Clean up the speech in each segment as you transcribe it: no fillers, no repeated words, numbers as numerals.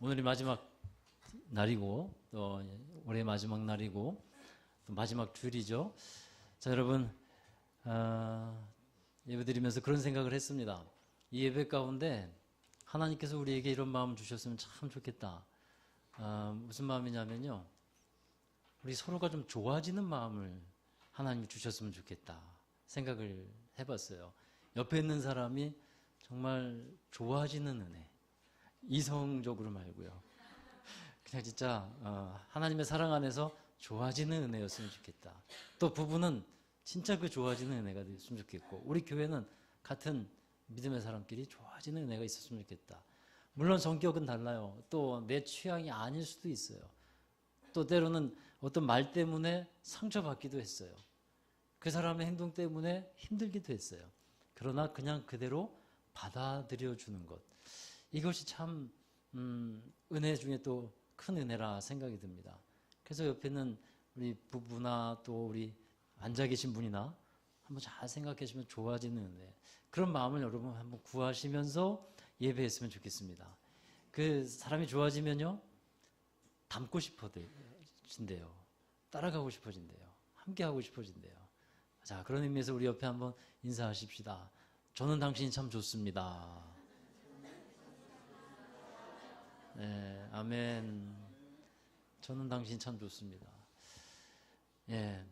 오늘이 마지막 날이고 또 올해 마지막 날이고 또 마지막 주일이죠. 자, 여러분 예배드리면서 그런 생각을 했습니다. 이 예배 가운데 하나님께서 우리에게 이런 마음 주셨으면 참 좋겠다. 무슨 마음이냐면요, 우리 서로가 좀 좋아지는 마음을 하나님이 주셨으면 좋겠다 생각을 해봤어요. 옆에 있는 사람이 정말 좋아지는 은혜, 이성적으로 말고요, 그냥 진짜 하나님의 사랑 안에서 좋아지는 은혜였으면 좋겠다. 또 부부는 진짜 그 좋아지는 은혜가 됐으면 좋겠고, 우리 교회는 같은 믿음의 사람끼리 좋아지는 은혜가 있었으면 좋겠다. 물론 성격은 달라요. 또 내 취향이 아닐 수도 있어요. 또 때로는 어떤 말 때문에 상처받기도 했어요. 그 사람의 행동 때문에 힘들기도 했어요. 그러나 그냥 그대로 받아들여 주는 것, 이것이 참 은혜 중에 또 큰 은혜라 생각이 듭니다. 그래서 옆에 있는 우리 부부나 또 우리 앉아 계신 분이나 한번 잘 생각해 주시면 좋아지는 은혜, 그런 마음을 여러분 한번 구하시면서 예배했으면 좋겠습니다. 그 사람이 좋아지면요, 닮고 싶어진대요. 따라가고 싶어진대요. 함께하고 싶어진대요. 자, 그런 의미에서 우리 옆에 한번 인사하십시다. 저는 당신이 참 좋습니다. 네, 아멘. 저는 당신이 참 좋습니다. 예,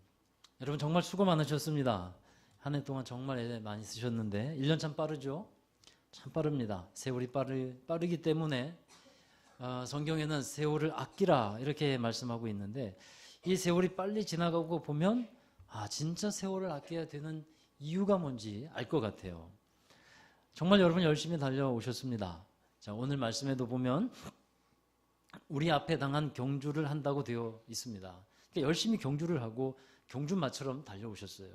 여러분 정말 수고 많으셨습니다. 한 해 동안 정말 애 많이 쓰셨는데 1년 참 빠르죠? 참 빠릅니다. 세월이 빠르기 때문에 성경에는 세월을 아끼라 이렇게 말씀하고 있는데, 이 세월이 빨리 지나가고 보면 진짜 세월을 아껴야 되는 이유가 뭔지 알 것 같아요. 정말 여러분 열심히 달려오셨습니다. 자, 오늘 말씀에도 보면 우리 앞에 당한 경주를 한다고 되어 있습니다. 그러니까 열심히 경주를 하고 경주마처럼 달려오셨어요.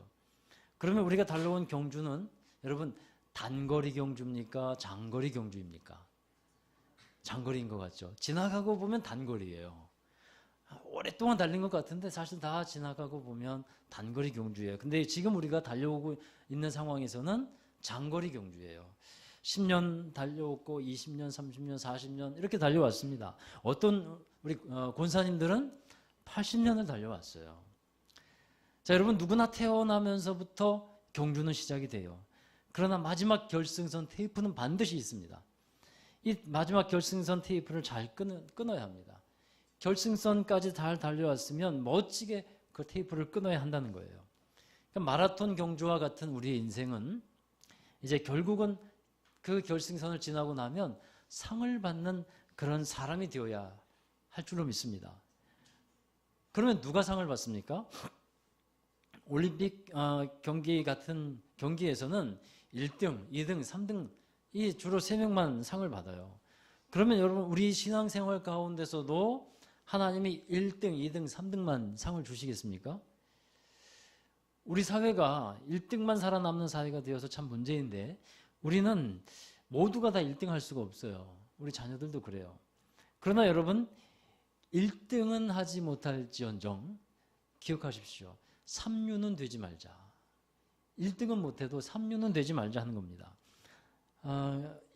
그러면 우리가 달려온 경주는 여러분 단거리 경주입니까? 장거리 경주입니까? 장거리인 것 같죠? 지나가고 보면 단거리예요. 오랫동안 달린 것 같은데 사실 다 지나가고 보면 단거리 경주예요. 근데 지금 우리가 달려오고 있는 상황에서는 장거리 경주예요. 10년 달려왔고 20년, 30년, 40년 이렇게 달려왔습니다. 어떤 우리 권사님들은 80년을 달려왔어요. 자, 여러분 누구나 태어나면서부터 경주는 시작이 돼요. 그러나 마지막 결승선 테이프는 반드시 있습니다. 이 마지막 결승선 테이프를 잘 끊어야 합니다. 결승선까지 잘 달려왔으면 멋지게 그 테이프를 끊어야 한다는 거예요. 그러니까 마라톤 경주와 같은 우리의 인생은 이제 결국은 그 결승선을 지나고 나면 상을 받는 그런 사람이 되어야 할 줄로 믿습니다. 그러면 누가 상을 받습니까? 올림픽 경기 같은 경기에서는 1등, 2등, 3등 이 주로 3명만 상을 받아요. 그러면 여러분 우리 신앙생활 가운데서도 하나님이 1등, 2등, 3등만 상을 주시겠습니까? 우리 사회가 1등만 살아남는 사회가 되어서 참 문제인데, 우리는 모두가 다 1등 할 수가 없어요. 우리 자녀들도 그래요. 그러나 여러분 1등은 하지 못할지언정 기억하십시오. 3류는 되지 말자. 1등은 못해도 3류는 되지 말자 하는 겁니다.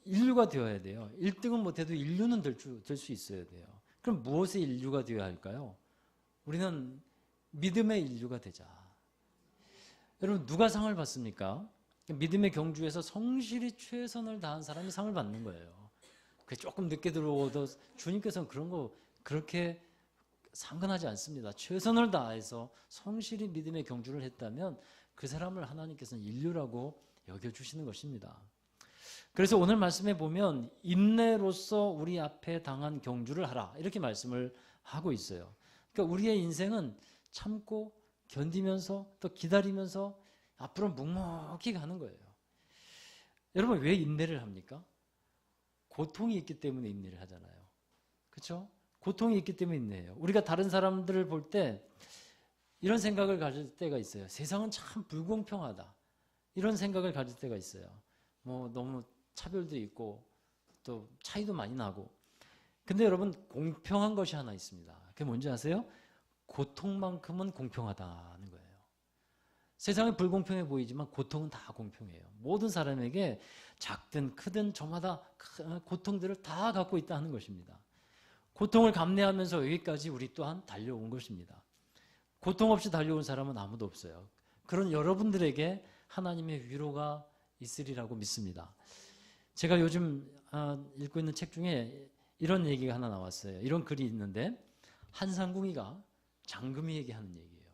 인류가 되어야 돼요. 1등은 못해도 인류는 될 수 있어야 돼요. 그럼 무엇의 인류가 되어야 할까요? 우리는 믿음의 인류가 되자. 여러분 누가 상을 받습니까? 믿음의 경주에서 성실히 최선을 다한 사람이 상을 받는 거예요. 그게 조금 늦게 들어오도 주님께서는 그런 거 그렇게 상관하지 않습니다. 최선을 다해서 성실히 믿음의 경주를 했다면 그 사람을 하나님께서는 인류라고 여겨주시는 것입니다. 그래서 오늘 말씀에 보면 인내로서 우리 앞에 당한 경주를 하라 이렇게 말씀을 하고 있어요. 그러니까 우리의 인생은 참고 견디면서 또 기다리면서 앞으로 묵묵히 가는 거예요. 여러분 왜 인내를 합니까? 고통이 있기 때문에 인내를 하잖아요. 그렇죠? 고통이 있기 때문에 인내해요. 우리가 다른 사람들을 볼 때 이런 생각을 가질 때가 있어요. 세상은 참 불공평하다. 이런 생각을 가질 때가 있어요. 뭐 너무 차별도 있고 또 차이도 많이 나고. 근데 여러분 공평한 것이 하나 있습니다. 그게 뭔지 아세요? 고통만큼은 공평하다는 거예요. 세상은 불공평해 보이지만 고통은 다 공평해요. 모든 사람에게 작든 크든 저마다 고통들을 다 갖고 있다는 것입니다. 고통을 감내하면서 여기까지 우리 또한 달려온 것입니다. 고통 없이 달려온 사람은 아무도 없어요. 그런 여러분들에게 하나님의 위로가 있으리라고 믿습니다. 제가 요즘 읽고 있는 책 중에 이런 얘기가 하나 나왔어요. 이런 글이 있는데 한상궁이가 장금이에게 하는 얘기예요.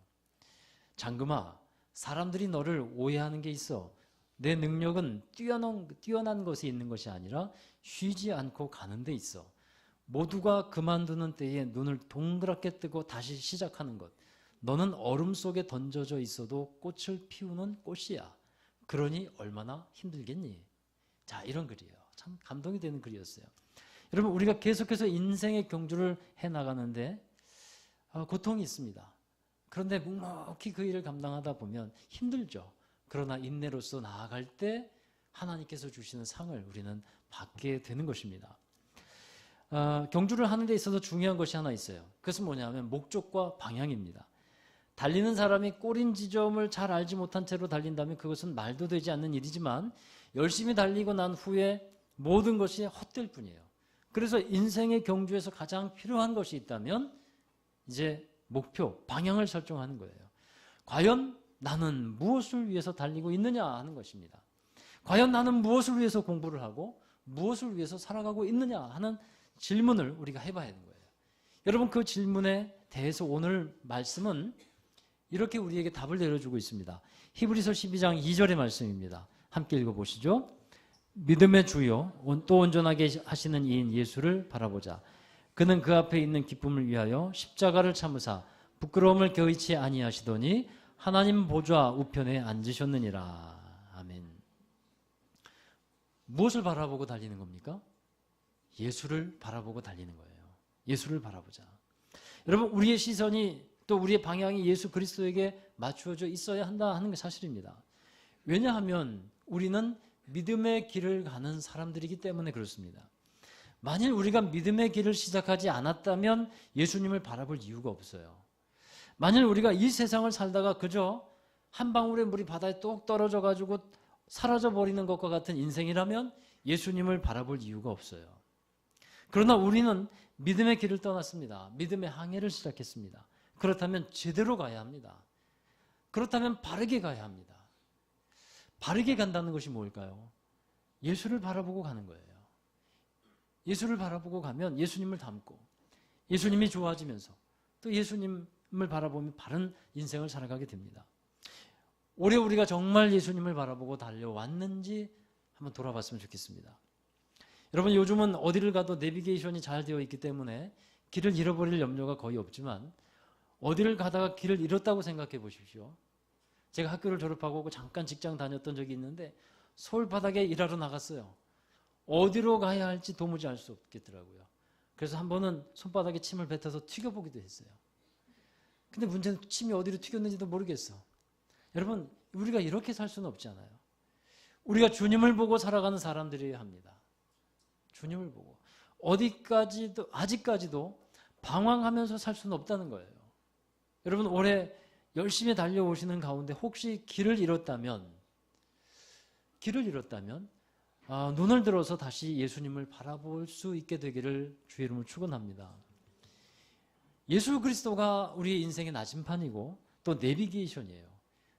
장금아, 사람들이 너를 오해하는 게 있어. 내 능력은 뛰어난 것에 있는 것이 아니라 쉬지 않고 가는 데 있어. 모두가 그만두는 때에 눈을 동그랗게 뜨고 다시 시작하는 것. 너는 얼음 속에 던져져 있어도 꽃을 피우는 꽃이야. 그러니 얼마나 힘들겠니? 자, 이런 글이에요. 참 감동이 되는 글이었어요. 여러분, 우리가 계속해서 인생의 경주를 해나가는데 고통이 있습니다. 그런데 묵묵히 그 일을 감당하다 보면 힘들죠. 그러나 인내로서 나아갈 때 하나님께서 주시는 상을 우리는 받게 되는 것입니다. 경주를 하는 데 있어서 중요한 것이 하나 있어요. 그것은 뭐냐면 목적과 방향입니다. 달리는 사람이 꼬린 지점을 잘 알지 못한 채로 달린다면 그것은 말도 되지 않는 일이지만 열심히 달리고 난 후에 모든 것이 헛될 뿐이에요. 그래서 인생의 경주에서 가장 필요한 것이 있다면 이제 목표, 방향을 설정하는 거예요. 과연 나는 무엇을 위해서 달리고 있느냐 하는 것입니다. 과연 나는 무엇을 위해서 공부를 하고 무엇을 위해서 살아가고 있느냐 하는 질문을 우리가 해봐야 하는 거예요. 여러분, 그 질문에 대해서 오늘 말씀은 이렇게 우리에게 답을 내려주고 있습니다. 히브리서 12장 2절의 말씀입니다. 함께 읽어보시죠. 믿음의 주요 또 온전하게 하시는 이인 예수를 바라보자. 그는 그 앞에 있는 기쁨을 위하여 십자가를 참으사 부끄러움을 겨의치 아니하시더니 하나님 보좌 우편에 앉으셨느니라. 아멘. 무엇을 바라보고 달리는 겁니까? 예수를 바라보고 달리는 거예요. 예수를 바라보자. 여러분, 우리의 시선이 또 우리의 방향이 예수 그리스도에게 맞추어져 있어야 한다 하는 게 사실입니다. 왜냐하면 우리는 믿음의 길을 가는 사람들이기 때문에 그렇습니다. 만일 우리가 믿음의 길을 시작하지 않았다면 예수님을 바라볼 이유가 없어요. 만일 우리가 이 세상을 살다가 그저 한 방울의 물이 바다에 뚝 떨어져 가지고 사라져 버리는 것과 같은 인생이라면 예수님을 바라볼 이유가 없어요. 그러나 우리는 믿음의 길을 떠났습니다. 믿음의 항해를 시작했습니다. 그렇다면 제대로 가야 합니다. 그렇다면 바르게 가야 합니다. 바르게 간다는 것이 뭘까요? 예수를 바라보고 가는 거예요. 예수를 바라보고 가면 예수님을 닮고 예수님이 좋아지면서 또 예수님을 바라보며 바른 인생을 살아가게 됩니다. 올해 우리가 정말 예수님을 바라보고 달려왔는지 한번 돌아봤으면 좋겠습니다. 여러분, 요즘은 어디를 가도 내비게이션이 잘 되어 있기 때문에 길을 잃어버릴 염려가 거의 없지만 어디를 가다가 길을 잃었다고 생각해 보십시오. 제가 학교를 졸업하고 잠깐 직장 다녔던 적이 있는데 서울 바닥에 일하러 나갔어요. 어디로 가야 할지 도무지 알 수 없겠더라고요. 그래서 한 번은 손바닥에 침을 뱉어서 튀겨보기도 했어요. 근데 문제는 침이 어디로 튀겼는지도 모르겠어. 여러분, 우리가 이렇게 살 수는 없잖아요. 우리가 주님을 보고 살아가는 사람들이어야 합니다. 주님을 보고. 아직까지도 방황하면서 살 수는 없다는 거예요. 여러분, 올해 열심히 달려오시는 가운데 혹시 길을 잃었다면 눈을 들어서 다시 예수님을 바라볼 수 있게 되기를 주의 이름으로 축원합니다. 예수 그리스도가 우리의 인생의 나침판이고 또 내비게이션이에요.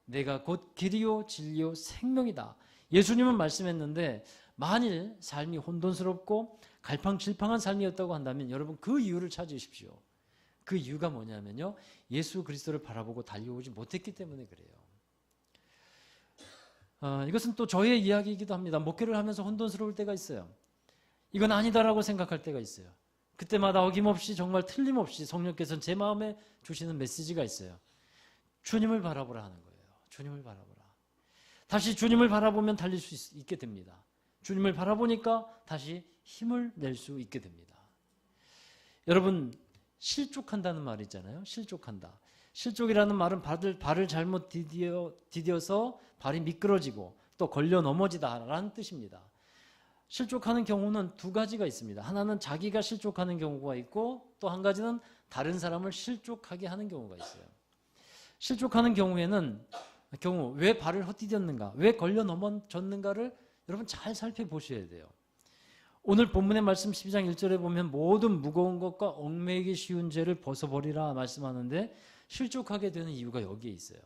내가 곧 길이요 진리요 생명이다. 예수님은 말씀했는데 만일 삶이 혼돈스럽고 갈팡질팡한 삶이었다고 한다면 여러분 그 이유를 찾으십시오. 그 이유가 뭐냐면요, 예수 그리스도를 바라보고 달려오지 못했기 때문에 그래요. 이것은 또 저의 이야기이기도 합니다. 목회를 하면서 혼돈스러울 때가 있어요. 이건 아니다라고 생각할 때가 있어요. 그때마다 어김없이 정말 틀림없이 성령께서는 제 마음에 주시는 메시지가 있어요. 주님을 바라보라 하는 거예요. 주님을 바라보라. 다시 주님을 바라보면 달릴 수 있게 됩니다. 주님을 바라보니까 다시 힘을 낼 수 있게 됩니다. 여러분, 실족한다는 말이 있잖아요. 실족한다. 실족이라는 말은 발을 잘못 디뎌서 발이 미끄러지고 또 걸려 넘어지다라는 뜻입니다. 실족하는 경우는 두 가지가 있습니다. 하나는 자기가 실족하는 경우가 있고 또 한 가지는 다른 사람을 실족하게 하는 경우가 있어요. 실족하는 경우에는 왜 발을 헛디뎠는가, 왜 걸려 넘어졌는가를 여러분 잘 살펴보셔야 돼요. 오늘 본문의 말씀 12장 1절에 보면 모든 무거운 것과 얽매이기 쉬운 죄를 벗어버리라 말씀하는데 실족하게 되는 이유가 여기에 있어요.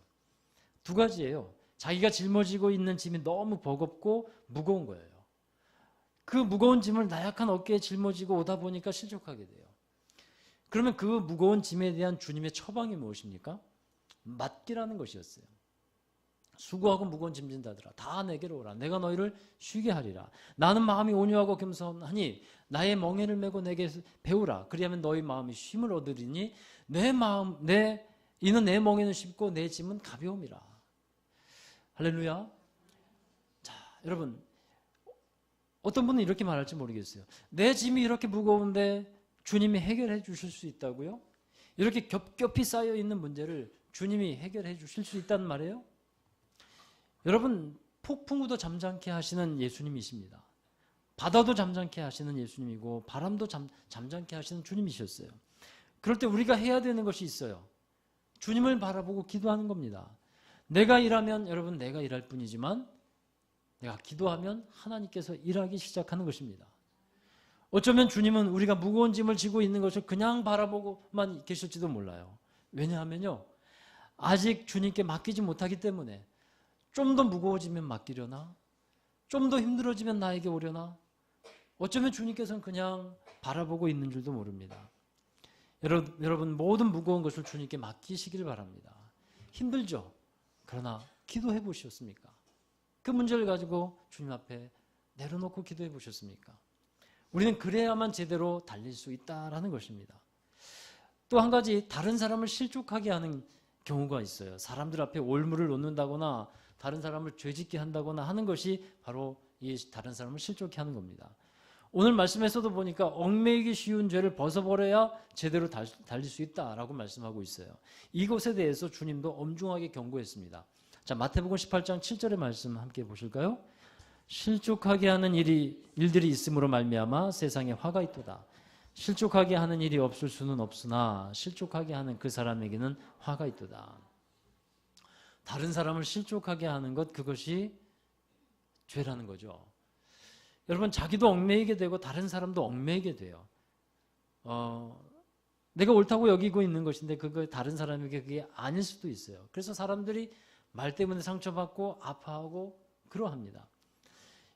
두 가지예요. 자기가 짊어지고 있는 짐이 너무 버겁고 무거운 거예요. 그 무거운 짐을 나약한 어깨에 짊어지고 오다 보니까 실족하게 돼요. 그러면 그 무거운 짐에 대한 주님의 처방이 무엇입니까? 맡기라는 것이었어요. 수고하고 무거운 짐진 자들아 다 내게로 오라. 내가 너희를 쉬게 하리라. 나는 마음이 온유하고 겸손하니 나의 멍에를 메고 내게 배우라. 그리하면 너희 마음이 쉼을 얻으리니 이는 내 멍에는 쉽고 내 짐은 가벼움이라. 할렐루야. 자, 여러분 어떤 분은 이렇게 말할지 모르겠어요. 내 짐이 이렇게 무거운데 주님이 해결해 주실 수 있다고요? 이렇게 겹겹이 쌓여 있는 문제를 주님이 해결해 주실 수 있다는 말이에요? 여러분 폭풍우도 잠잠케 하시는 예수님이십니다. 바다도 잠잠케 하시는 예수님이고 바람도 잠잠케 하시는 주님이셨어요. 그럴 때 우리가 해야 되는 것이 있어요. 주님을 바라보고 기도하는 겁니다. 내가 일하면 여러분 내가 일할 뿐이지만 내가 기도하면 하나님께서 일하기 시작하는 것입니다. 어쩌면 주님은 우리가 무거운 짐을 지고 있는 것을 그냥 바라보고만 계실지도 몰라요. 왜냐하면요 아직 주님께 맡기지 못하기 때문에 좀 더 무거워지면 맡기려나? 좀 더 힘들어지면 나에게 오려나? 어쩌면 주님께서는 그냥 바라보고 있는 줄도 모릅니다. 여러분 모든 무거운 것을 주님께 맡기시길 바랍니다. 힘들죠? 그러나 기도해 보셨습니까? 그 문제를 가지고 주님 앞에 내려놓고 기도해 보셨습니까? 우리는 그래야만 제대로 달릴 수 있다라는 것입니다. 또 한 가지 다른 사람을 실족하게 하는 경우가 있어요. 사람들 앞에 올무를 놓는다거나 다른 사람을 죄짓게 한다거나 하는 것이 바로 이 다른 사람을 실족해 하는 겁니다. 오늘 말씀에서도 보니까 얽매이기 쉬운 죄를 벗어버려야 제대로 달릴 수 있다라고 말씀하고 있어요. 이것에 대해서 주님도 엄중하게 경고했습니다. 자, 마태복음 18장 7절의 말씀 함께 보실까요? 실족하게 하는 일들이 있음으로 말미암아 세상에 화가 있도다. 실족하게 하는 일이 없을 수는 없으나 실족하게 하는 그 사람에게는 화가 있도다. 다른 사람을 실족하게 하는 것, 그것이 죄라는 거죠. 여러분 자기도 얽매이게 되고 다른 사람도 얽매이게 돼요. 내가 옳다고 여기고 있는 것인데 그거 다른 사람에게 그게 아닐 수도 있어요. 그래서 사람들이 말 때문에 상처받고 아파하고 그러합니다.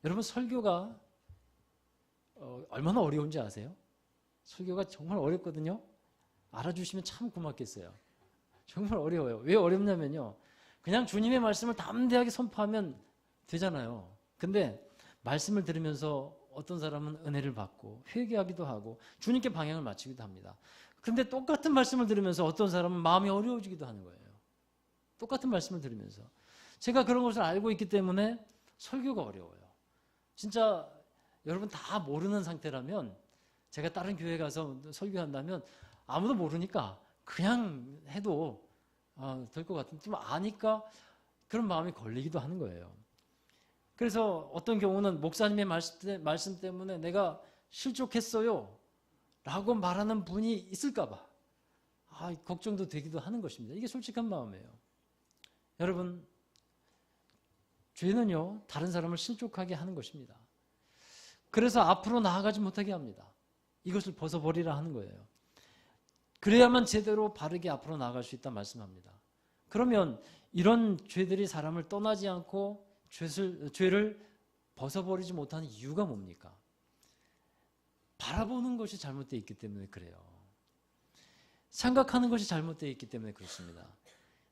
여러분 설교가 얼마나 어려운지 아세요? 설교가 정말 어렵거든요. 알아주시면 참 고맙겠어요. 정말 어려워요. 왜 어렵냐면요. 그냥 주님의 말씀을 담대하게 선포하면 되잖아요. 근데 말씀을 들으면서 어떤 사람은 은혜를 받고 회개하기도 하고 주님께 방향을 맞추기도 합니다. 근데 똑같은 말씀을 들으면서 어떤 사람은 마음이 어려워지기도 하는 거예요. 똑같은 말씀을 들으면서. 제가 그런 것을 알고 있기 때문에 설교가 어려워요. 진짜 여러분 다 모르는 상태라면 제가 다른 교회 가서 설교한다면 아무도 모르니까 그냥 해도 될 것 같은데 좀 아니까 그런 마음이 걸리기도 하는 거예요. 그래서 어떤 경우는 목사님의 말씀 때문에 내가 실족했어요 라고 말하는 분이 있을까 봐 걱정도 되기도 하는 것입니다. 이게 솔직한 마음이에요. 여러분 죄는요 다른 사람을 실족하게 하는 것입니다. 그래서 앞으로 나아가지 못하게 합니다. 이것을 벗어버리라 하는 거예요. 그래야만 제대로 바르게 앞으로 나아갈 수 있다 말씀합니다. 그러면 이런 죄들이 사람을 떠나지 않고 죄를 벗어버리지 못하는 이유가 뭡니까? 바라보는 것이 잘못되어 있기 때문에 그래요. 생각하는 것이 잘못되어 있기 때문에 그렇습니다.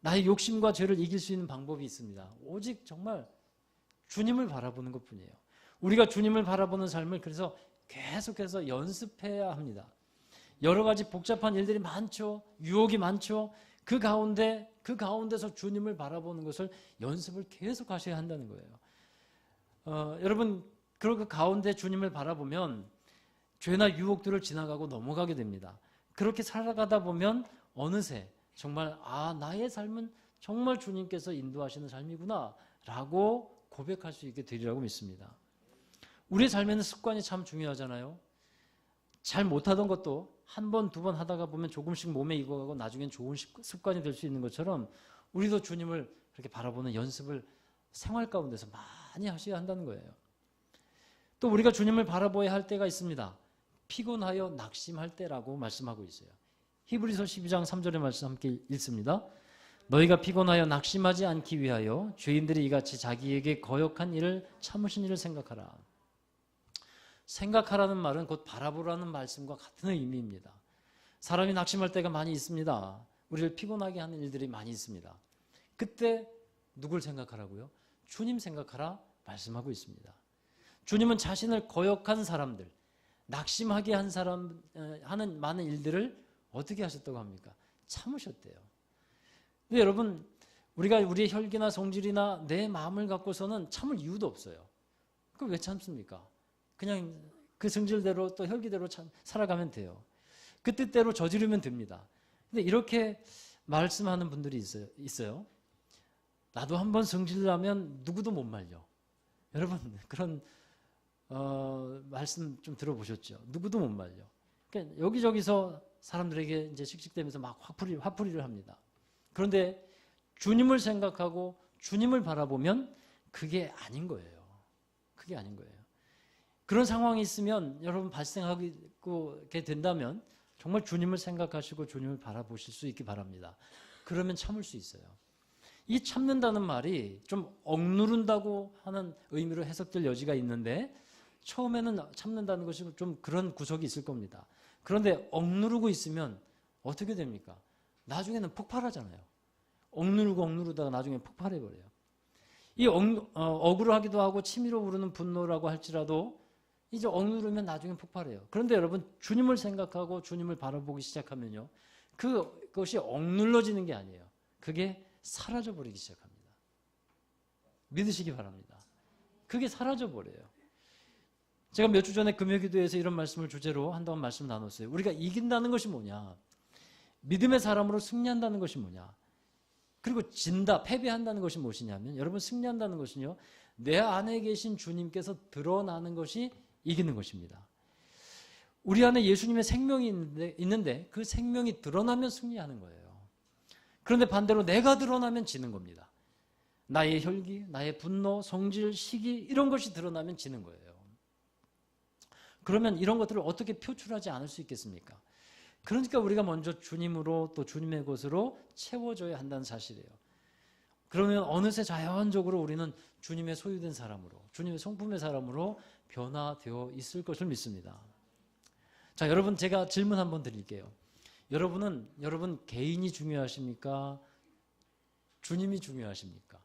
나의 욕심과 죄를 이길 수 있는 방법이 있습니다. 오직 정말 주님을 바라보는 것뿐이에요. 우리가 주님을 바라보는 삶을 그래서 계속해서 연습해야 합니다. 여러 가지 복잡한 일들이 많죠. 유혹이 많죠. 그 가운데서 주님을 바라보는 것을 연습을 계속 하셔야 한다는 거예요. 여러분 그 가운데 주님을 바라보면 죄나 유혹들을 지나가고 넘어가게 됩니다. 그렇게 살아가다 보면 어느새 정말 나의 삶은 정말 주님께서 인도하시는 삶이구나 라고 고백할 수 있게 되리라고 믿습니다. 우리의 삶에는 습관이 참 중요하잖아요. 잘 못하던 것도 한 번, 두 번 하다가 보면 조금씩 몸에 익어가고 나중엔 좋은 습관이 될 수 있는 것처럼 우리도 주님을 그렇게 바라보는 연습을 생활 가운데서 많이 하셔야 한다는 거예요. 또 우리가 주님을 바라보아야 할 때가 있습니다. 피곤하여 낙심할 때라고 말씀하고 있어요. 히브리서 12장 3절의 말씀 함께 읽습니다. 너희가 피곤하여 낙심하지 않기 위하여 죄인들이 이같이 자기에게 거역한 일을 참으신 일을 생각하라. 생각하라는 말은 곧 바라보라는 말씀과 같은 의미입니다. 사람이 낙심할 때가 많이 있습니다. 우리를 피곤하게 하는 일들이 많이 있습니다. 그때 누굴 생각하라고요? 주님 생각하라 말씀하고 있습니다. 주님은 자신을 거역한 사람들, 낙심하게 한 사람 하는 많은 일들을 어떻게 하셨다고 합니까? 참으셨대요. 근데 여러분, 우리가 우리의 혈기나 성질이나 내 마음을 갖고서는 참을 이유도 없어요. 그럼 왜 참습니까? 그냥 그 성질대로 또 혈기대로 살아가면 돼요. 그 뜻대로 저지르면 됩니다. 근데 이렇게 말씀하는 분들이 있어요. 나도 한번 성질나면 누구도 못 말려. 여러분 그런 말씀 좀 들어보셨죠? 누구도 못 말려. 그러니까 여기저기서 사람들에게 이제 씩씩대면서 막 화풀이를 합니다. 그런데 주님을 생각하고 주님을 바라보면 그게 아닌 거예요. 그게 아닌 거예요. 그런 상황이 있으면 여러분 발생하게 된다면 정말 주님을 생각하시고 주님을 바라보실 수 있기 바랍니다. 그러면 참을 수 있어요. 이 참는다는 말이 좀 억누른다고 하는 의미로 해석될 여지가 있는데 처음에는 참는다는 것이 좀 그런 구석이 있을 겁니다. 그런데 억누르고 있으면 어떻게 됩니까? 나중에는 폭발하잖아요. 억누르다가 나중에 폭발해버려요. 이 억울하기도 하고 치밀어 오르는 분노라고 할지라도 이제 억누르면 나중에 폭발해요. 그런데 여러분 주님을 생각하고 주님을 바라보기 시작하면요. 그것이 억눌러지는 게 아니에요. 그게 사라져버리기 시작합니다. 믿으시기 바랍니다. 그게 사라져버려요. 제가 몇 주 전에 금요기도에서 이런 말씀을 주제로 한동안 말씀 나눴어요. 우리가 이긴다는 것이 뭐냐? 믿음의 사람으로 승리한다는 것이 뭐냐? 그리고 패배한다는 것이 무엇이냐면 여러분 승리한다는 것은요. 내 안에 계신 주님께서 드러나는 것이 이기는 것입니다. 우리 안에 예수님의 생명이 있는데 그 생명이 드러나면 승리하는 거예요. 그런데 반대로 내가 드러나면 지는 겁니다. 나의 혈기, 나의 분노, 성질, 시기 이런 것이 드러나면 지는 거예요. 그러면 이런 것들을 어떻게 표출하지 않을 수 있겠습니까? 그러니까 우리가 먼저 주님으로 또 주님의 것으로 채워져야 한다는 사실이에요. 그러면 어느새 자연적으로 우리는 주님의 소유된 사람으로, 주님의 성품의 사람으로 변화되어 있을 것을 믿습니다. 자, 여러분 제가 질문 한번 드릴게요. 여러분 개인이 중요하십니까? 주님이 중요하십니까?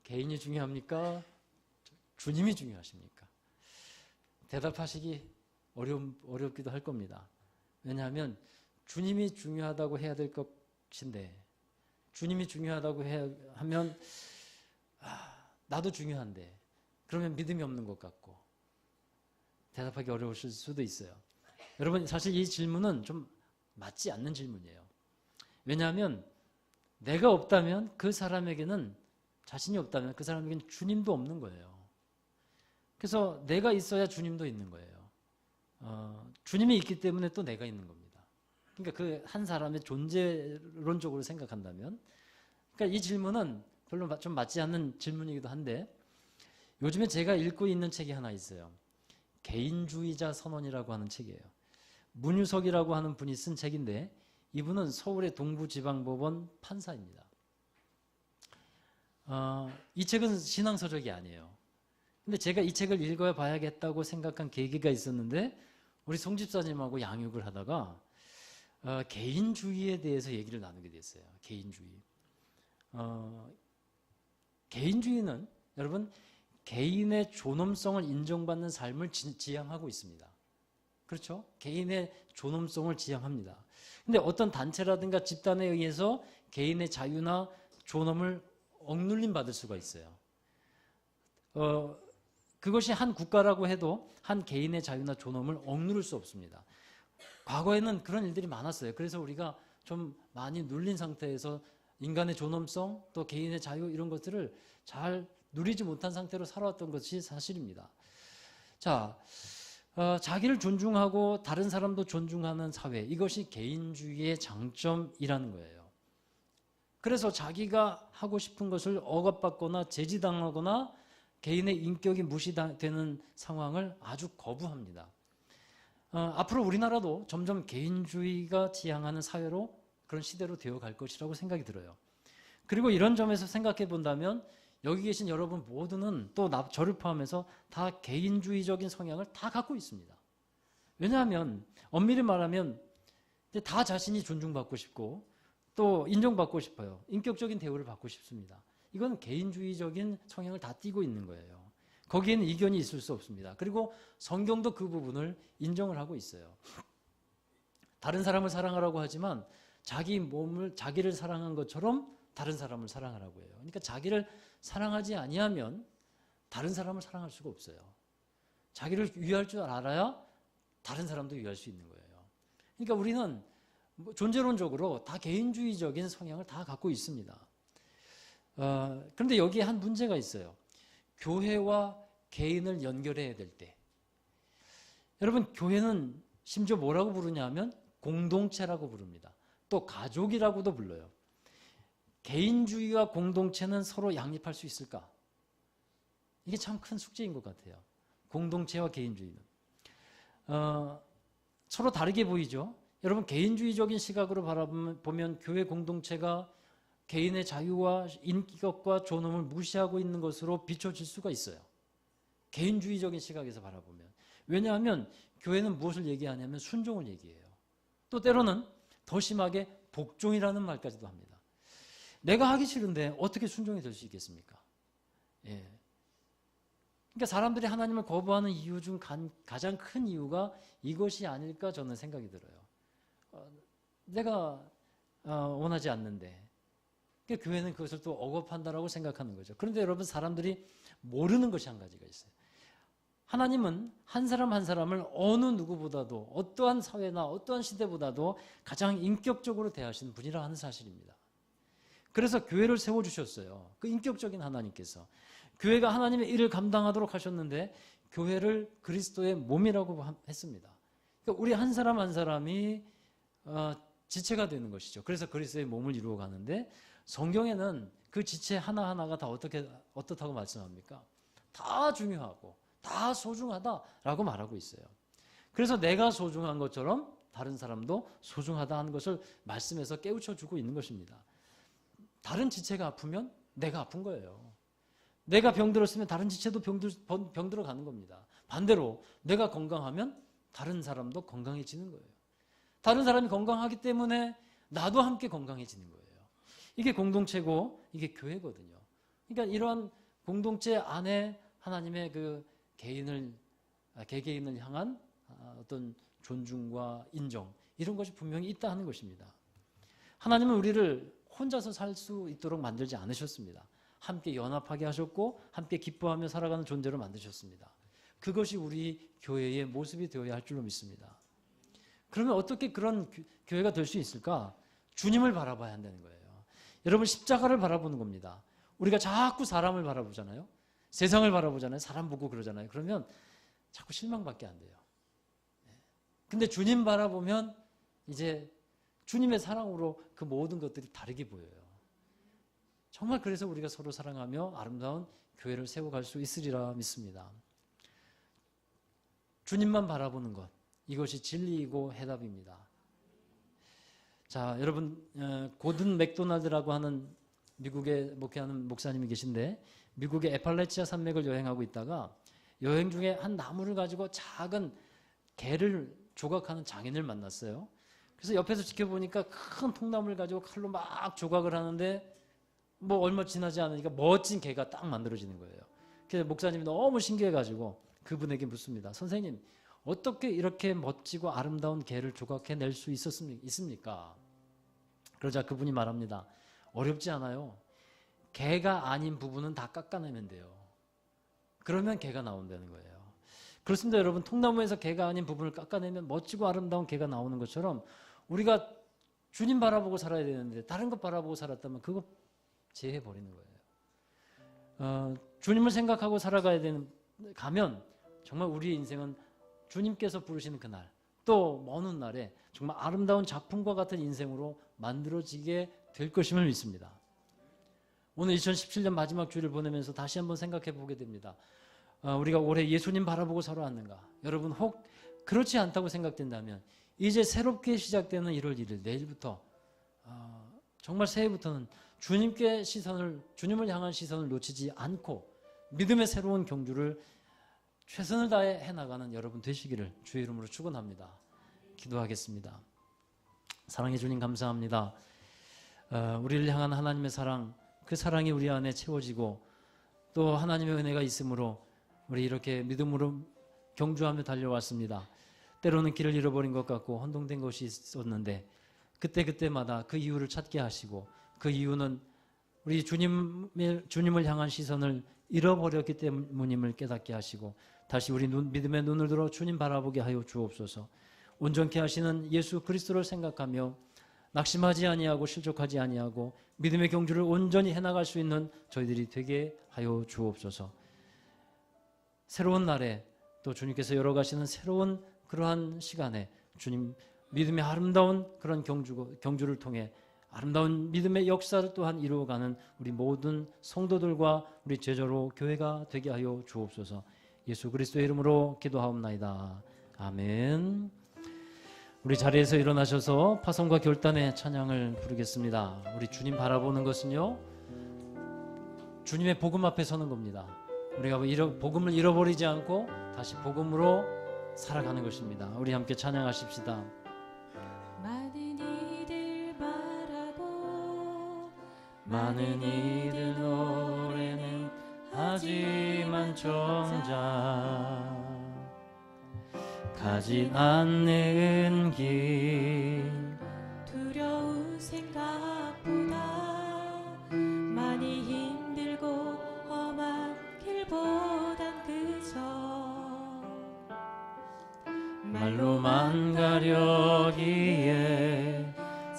개인이 중요합니까? 주님이 중요하십니까? 대답하시기 어렵기도 할 겁니다. 왜냐하면 주님이 중요하다고 해야 될 것인데 주님이 중요하다고 하면 나도 중요한데 그러면 믿음이 없는 것 같고 대답하기 어려우실 수도 있어요. 여러분 사실 이 질문은 좀 맞지 않는 질문이에요. 왜냐하면 내가 없다면 그 사람에게는 자신이 없다면 그 사람에게는 주님도 없는 거예요. 그래서 내가 있어야 주님도 있는 거예요. 주님이 있기 때문에 또 내가 있는 겁니다. 그러니까 그 한 사람의 존재론적으로 생각한다면 그러니까 이 질문은 별로 좀 맞지 않는 질문이기도 한데 요즘에 제가 읽고 있는 책이 하나 있어요. 개인주의자 선언이라고 하는 책이에요. 문유석이라고 하는 분이 쓴 책인데 이분은 서울의 동부지방법원 판사입니다. 이 책은 신앙서적이 아니에요. 근데 제가 이 책을 읽어봐야겠다고 생각한 계기가 있었는데 우리 송 집사님하고 양육을 하다가 개인주의에 대해서 얘기를 나누게 됐어요. 개인주의. 개인주의는 여러분 개인의 존엄성을 인정받는 삶을 지향하고 있습니다. 그렇죠? 개인의 존엄성을 지향합니다. 근데 어떤 단체라든가 집단에 의해서 개인의 자유나 존엄을 억눌림 받을 수가 있어요. 그것이 한 국가라고 해도 한 개인의 자유나 존엄을 억누를 수 없습니다. 과거에는 그런 일들이 많았어요. 그래서 우리가 좀 많이 눌린 상태에서 인간의 존엄성 또 개인의 자유 이런 것들을 잘 누리지 못한 상태로 살아왔던 것이 사실입니다. 자, 자기를 존중하고 다른 사람도 존중하는 사회, 이것이 개인주의의 장점이라는 거예요. 그래서 자기가 하고 싶은 것을 억압받거나 제지당하거나 개인의 인격이 무시되는 상황을 아주 거부합니다. 앞으로 우리나라도 점점 개인주의가 지향하는 사회로 그런 시대로 되어갈 것이라고 생각이 들어요. 그리고 이런 점에서 생각해 본다면 여기 계신 여러분 모두는 또 저를 포함해서 다 개인주의적인 성향을 다 갖고 있습니다. 왜냐하면 엄밀히 말하면 다 자신이 존중받고 싶고 또 인정받고 싶어요. 인격적인 대우를 받고 싶습니다. 이건 개인주의적인 성향을 다 띠고 있는 거예요. 거기에는 이견이 있을 수 없습니다. 그리고 성경도 그 부분을 인정을 하고 있어요. 다른 사람을 사랑하라고 하지만 자기를 사랑한 것처럼 다른 사람을 사랑하라고 해요. 그러니까 자기를 사랑하지 아니하면 다른 사람을 사랑할 수가 없어요. 자기를 위할 줄 알아야 다른 사람도 위할 수 있는 거예요. 그러니까 우리는 존재론적으로 다 개인주의적인 성향을 다 갖고 있습니다. 그런데 여기에 한 문제가 있어요. 교회와 개인을 연결해야 될 때, 여러분 교회는 심지어 뭐라고 부르냐 하면 공동체라고 부릅니다. 또 가족이라고도 불러요. 개인주의와 공동체는 서로 양립할 수 있을까? 이게 참 큰 숙제인 것 같아요. 공동체와 개인주의는 서로 다르게 보이죠. 여러분 개인주의적인 시각으로 바라보면 교회 공동체가 개인의 자유와 인격과 존엄을 무시하고 있는 것으로 비춰질 수가 있어요. 개인주의적인 시각에서 바라보면. 왜냐하면 교회는 무엇을 얘기하냐면 순종을 얘기해요. 또 때로는 더 심하게 복종이라는 말까지도 합니다. 내가 하기 싫은데 어떻게 순종이 될 수 있겠습니까? 예. 그러니까 사람들이 하나님을 거부하는 이유 중 가장 큰 이유가 이것이 아닐까 저는 생각이 들어요. 내가 원하지 않는데 교회는 그것을 또 억압한다라고 생각하는 거죠. 그런데 여러분 사람들이 모르는 것이 한 가지가 있어요. 하나님은 한 사람 한 사람을 어느 누구보다도 어떠한 사회나 어떠한 시대보다도 가장 인격적으로 대하시는 분이라 하는 사실입니다. 그래서 교회를 세워주셨어요. 그 인격적인 하나님께서. 교회가 하나님의 일을 감당하도록 하셨는데 교회를 그리스도의 몸이라고 했습니다. 그러니까 우리 한 사람 한 사람이 지체가 되는 것이죠. 그래서 그리스도의 몸을 이루어 가는데 성경에는 그 지체 하나하나가 다 어떻다고 말씀합니까? 다 중요하고 다 소중하다라고 말하고 있어요. 그래서 내가 소중한 것처럼 다른 사람도 소중하다 하는 것을 말씀에서 깨우쳐주고 있는 것입니다. 다른 지체가 아프면 내가 아픈 거예요. 내가 병들었으면 다른 지체도 병들어 가는 겁니다. 반대로 내가 건강하면 다른 사람도 건강해지는 거예요. 다른 사람이 건강하기 때문에 나도 함께 건강해지는 거예요. 이게 공동체고 이게 교회거든요. 그러니까 이러한 공동체 안에 하나님의 그 개개인을 향한 어떤 존중과 인정 이런 것이 분명히 있다 하는 것입니다. 하나님은 우리를 혼자서 살 수 있도록 만들지 않으셨습니다. 함께 연합하게 하셨고 함께 기뻐하며 살아가는 존재로 만드셨습니다. 그것이 우리 교회의 모습이 되어야 할 줄로 믿습니다. 그러면 어떻게 그런 교회가 될 수 있을까? 주님을 바라봐야 한다는 거예요. 여러분 십자가를 바라보는 겁니다. 우리가 자꾸 사람을 바라보잖아요. 세상을 바라보잖아요. 사람 보고 그러잖아요. 그러면 자꾸 실망밖에 안 돼요. 근데 주님 바라보면 이제 주님의 사랑으로 그 모든 것들이 다르게 보여요. 정말 그래서 우리가 서로 사랑하며 아름다운 교회를 세워갈 수 있으리라 믿습니다. 주님만 바라보는 것, 이것이 진리이고 해답입니다. 자, 여러분 고든 맥도날드라고 하는 미국에 목회하는 목사님이 계신데 미국의 에팔레치아 산맥을 여행하고 있다가 여행 중에 한 나무를 가지고 작은 개를 조각하는 장인을 만났어요. 그래서 옆에서 지켜보니까 큰 통나무를 가지고 칼로 막 조각을 하는데 뭐 얼마 지나지 않으니까 멋진 개가 딱 만들어지는 거예요. 그래서 목사님이 너무 신기해가지고 그분에게 묻습니다. 선생님, 어떻게 이렇게 멋지고 아름다운 개를 조각해낼 수 있습니까? 그러자 그분이 말합니다. 어렵지 않아요. 개가 아닌 부분은 다 깎아내면 돼요. 그러면 개가 나온다는 거예요. 그렇습니다. 여러분, 통나무에서 개가 아닌 부분을 깎아내면 멋지고 아름다운 개가 나오는 것처럼 우리가 주님 바라보고 살아야 되는데 다른 것 바라보고 살았다면 그거 제해버리는 거예요. 주님을 생각하고 가면 정말 우리의 인생은 주님께서 부르시는 그날 또 먼 날에 정말 아름다운 작품과 같은 인생으로 만들어지게 될 것임을 믿습니다. 오늘 2017년 마지막 주일을 보내면서 다시 한번 생각해 보게 됩니다. 우리가 올해 예수님 바라보고 살아왔는가? 여러분 혹 그렇지 않다고 생각된다면 이제 새롭게 시작되는 1월 1일 내일부터 정말 새해부터는 주님을 향한 시선을 놓치지 않고 믿음의 새로운 경주를 최선을 다해 해나가는 여러분 되시기를 주의 이름으로 축원합니다. 기도하겠습니다. 사랑해 주님 감사합니다. 우리를 향한 하나님의 사랑, 그 사랑이 우리 안에 채워지고 또 하나님의 은혜가 있으므로 우리 이렇게 믿음으로 경주하며 달려왔습니다. 때로는 길을 잃어버린 것 같고 혼동된 것이 있었는데 그때마다 그 이유를 찾게 하시고 그 이유는 우리 주님을 향한 시선을 잃어버렸기 때문임을 깨닫게 하시고 다시 우리 믿음의 눈을 들어 주님 바라보게 하여 주옵소서. 온전케 하시는 예수 그리스도를 생각하며 낙심하지 아니하고 실족하지 아니하고 믿음의 경주를 온전히 해나갈 수 있는 저희들이 되게 하여 주옵소서. 새로운 날에 또 주님께서 열어가시는 새로운 그러한 시간에 주님 믿음의 아름다운 그런 경주를 통해 아름다운 믿음의 역사를 또한 이루어가는 우리 모든 성도들과 우리 제자로 교회가 되게 하여 주옵소서. 예수 그리스도의 이름으로 기도하옵나이다. 아멘. 우리 자리에서 일어나셔서 파송과 결단의 찬양을 부르겠습니다. 우리 주님 바라보는 것은요, 주님의 복음 앞에 서는 겁니다. 우리가 복음을 잃어버리지 않고 다시 복음으로 살아가는 것입니다. 우리 함께 찬양하십시다. 많은 이들 바라고 많은 이들 노래는 하지만 정작 가지 않는 길 두려운 생각보다 많이 힘들고 험한 길보단 그저 말로만 가려기에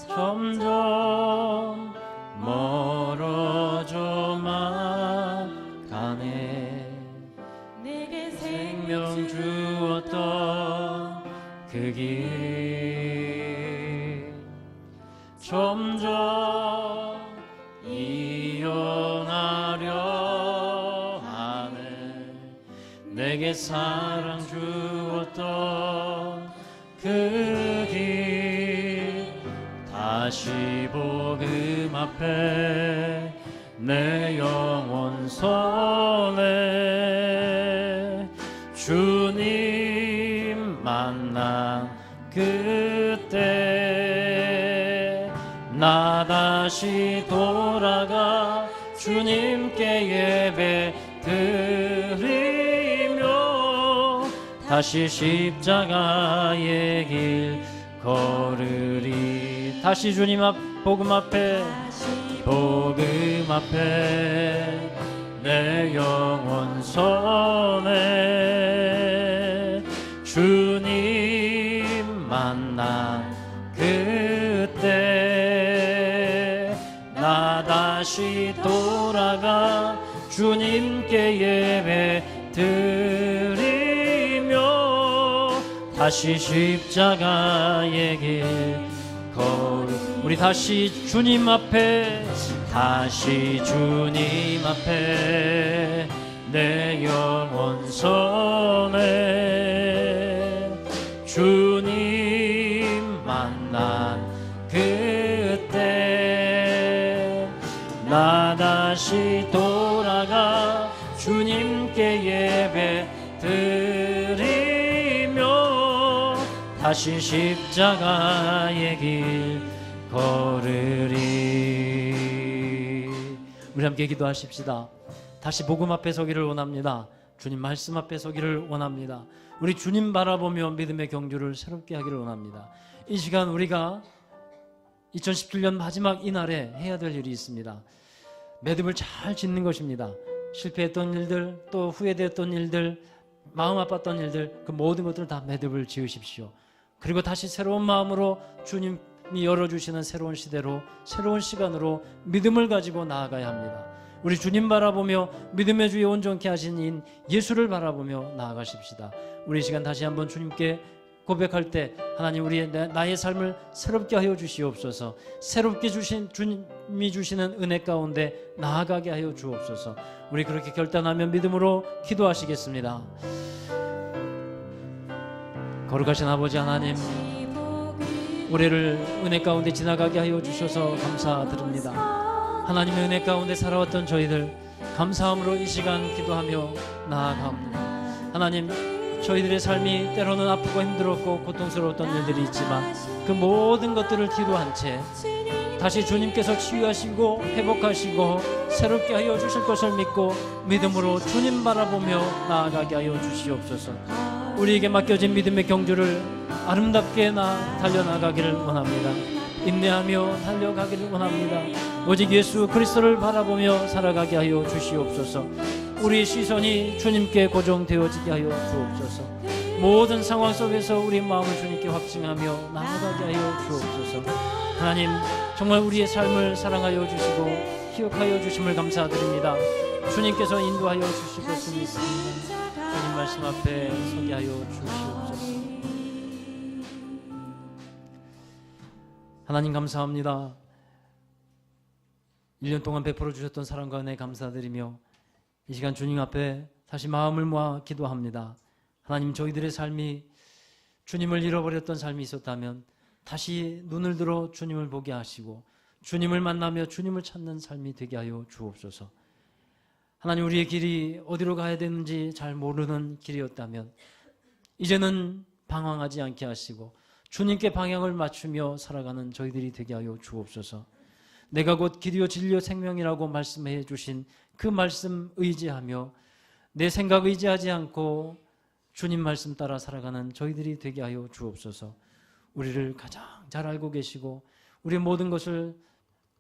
점점 멀어져만 가네. 내게 생명 주었던 그 길 점점 이어나려 하네. 내게 사랑 주었던 그 길 다시 복음 앞에 내 영혼 선에 주님 만난 그때 나 다시 돌아가 주님께 예배 드리며 다시 십자가의 길 걸으리. 다시 주님 복음 앞에 내 영혼 선에 주님 만난 그때 나 다시 돌아가 주님께 예배 드리며 다시 십자가의 길 우리 다시 주님 앞에 내 영혼 선에 주님 만난 그때 나 다시 돌아가 주님께 예배 드리며 다시 십자가의 길 걸으리. 우리 함께 기도하십시다. 다시 복음 앞에 서기를 원합니다. 주님 말씀 앞에 서기를 원합니다. 우리 주님 바라보며 믿음의 경주를 새롭게 하기를 원합니다. 이 시간 우리가 2017년 마지막 이날에 해야 될 일이 있습니다. 매듭을 잘 짓는 것입니다. 실패했던 일들, 또 후회되었던 일들, 마음 아팠던 일들, 그 모든 것들을 다 매듭을 지으십시오. 그리고 다시 새로운 마음으로 주님이 열어주시는 새로운 시대로, 새로운 시간으로 믿음을 가지고 나아가야 합니다. 우리 주님 바라보며 믿음의 주에 온전케 하신 인 예수를 바라보며 나아가십시다. 우리 이 시간 다시 한번 주님께 고백할 때 하나님 우리의 나의 삶을 새롭게 하여 주시옵소서. 새롭게 주신 주님이 주시는 은혜 가운데 나아가게 하여 주옵소서. 우리 그렇게 결단하며 믿음으로 기도하시겠습니다. 거룩하신 아버지 하나님, 올해를 은혜 가운데 지나가게 하여 주셔서 감사드립니다. 하나님의 은혜 가운데 살아왔던 저희들 감사함으로 이 시간 기도하며 나아갑니다. 하나님, 저희들의 삶이 때로는 아프고 힘들었고 고통스러웠던 일들이 있지만 그 모든 것들을 뒤로 한 채 다시 주님께서 치유하시고 회복하시고 새롭게 하여 주실 것을 믿고 믿음으로 주님 바라보며 나아가게 하여 주시옵소서. 우리에게 맡겨진 믿음의 경주를 아름답게 달려나가기를 원합니다. 인내하며 달려가기를 원합니다. 오직 예수 그리스도를 바라보며 살아가게 하여 주시옵소서. 우리의 시선이 주님께 고정되어지게 하여 주옵소서. 모든 상황 속에서 우리 마음을 주님께 확증하며 나아가게 하여 주옵소서. 하나님, 정말 우리의 삶을 사랑하여 주시고 기억하여 주심을 감사드립니다. 주님께서 인도하여 주실 것을 믿습니다. 주님 말씀 앞에 서게 하여 주시옵소서. 하나님 감사합니다. 1년 동안 베풀어 주셨던 사랑과 은혜 감사드리며 이 시간 주님 앞에 다시 마음을 모아 기도합니다. 하나님, 저희들의 삶이 주님을 잃어버렸던 삶이 있었다면 다시 눈을 들어 주님을 보게 하시고 주님을 만나며 주님을 찾는 삶이 되게 하여 주옵소서. 하나님, 우리의 길이 어디로 가야 되는지 잘 모르는 길이었다면 이제는 방황하지 않게 하시고 주님께 방향을 맞추며 살아가는 저희들이 되게 하여 주옵소서. 내가 곧 길이요 진리요 생명이라고 말씀해 주신 그 말씀 의지하며 내 생각 의지하지 않고 주님 말씀 따라 살아가는 저희들이 되게 하여 주옵소서. 우리를 가장 잘 알고 계시고 우리 모든 것을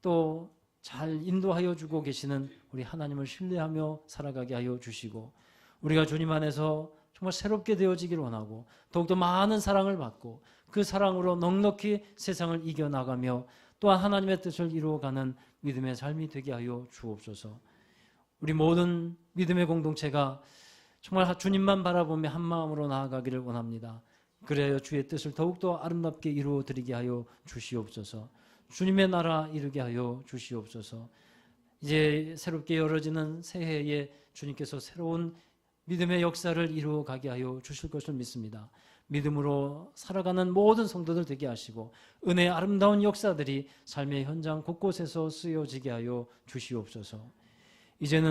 또 잘 인도하여 주고 계시는 우리 하나님을 신뢰하며 살아가게 하여 주시고 우리가 주님 안에서 정말 새롭게 되어지길 원하고 더욱더 많은 사랑을 받고 그 사랑으로 넉넉히 세상을 이겨나가며 또한 하나님의 뜻을 이루어가는 믿음의 삶이 되게 하여 주옵소서. 우리 모든 믿음의 공동체가 정말 주님만 바라보며 한 마음으로 나아가기를 원합니다. 그래야 주의 뜻을 더욱더 아름답게 이루어드리게 하여 주시옵소서. 주님의 나라 이루게 하여 주시옵소서. 이제 새롭게 열어지는 새해에 주님께서 새로운 믿음의 역사를 이루어가게 하여 주실 것을 믿습니다. 믿음으로 살아가는 모든 성도들 되게 하시고 은혜의 아름다운 역사들이 삶의 현장 곳곳에서 쓰여지게 하여 주시옵소서. 이제는